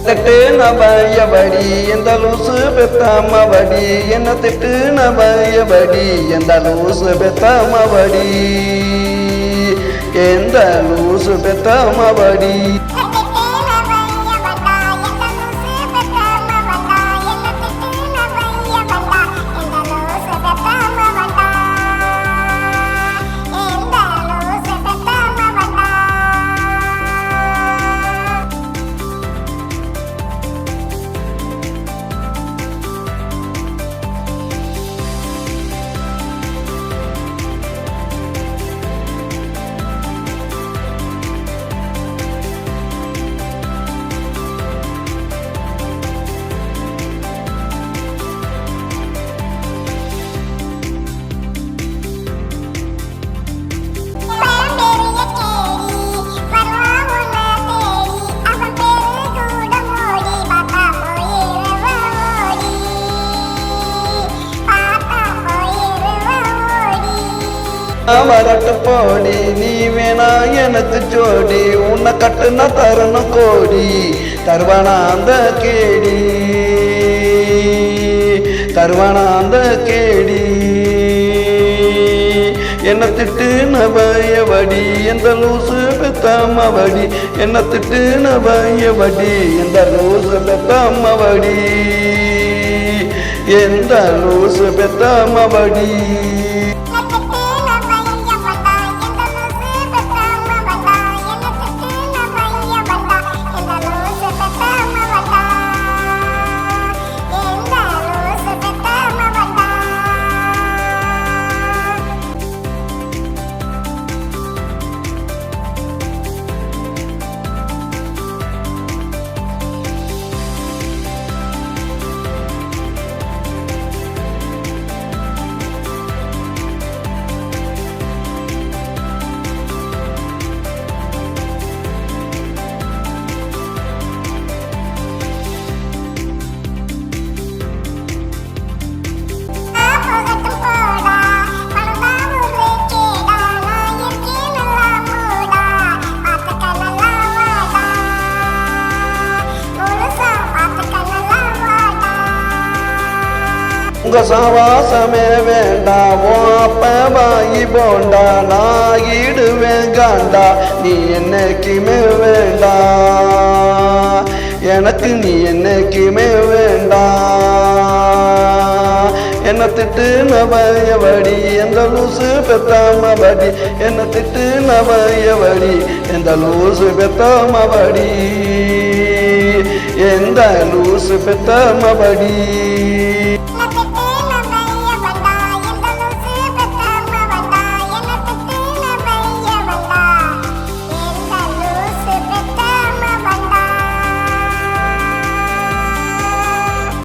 திட்டு நபையபடி எந்த லூசு பெத்தாமபடி என்ன திட்டு நபையபடி எந்த லூசு பெத்தாமபடி எந்த லூசு பெத்தாமபடி வரட்டு போடி நீ வேணா எனக்கு ஜோடி உன்னை கட்டுனா தரணும் கோடி தருவானா அந்த கேடி தருவானா அந்த கேடி என்ன திட்டு நபையபடி எந்த லூசு பெத்தாமபடி என்ன திட்டு நபையபடி எந்த லூசு பெத்தாமபடி எந்த லூசு பெத்தாமபடி உங்க சவாசமே வேண்டாம் அப்ப வாங்கி போண்டா நான் ஈடுவேன் காண்டா நீ என்னைக்குமே வேண்டாம் எனக்கு நீ என்னைக்குமே வேண்டாம் என்ன திட்டு நபையபடி எந்த லூசு பெத்தாமபடி என்ன திட்டு நபையபடி எந்த லூசு பெத்தாமபடி எந்த லூசு பெத்தாமபடி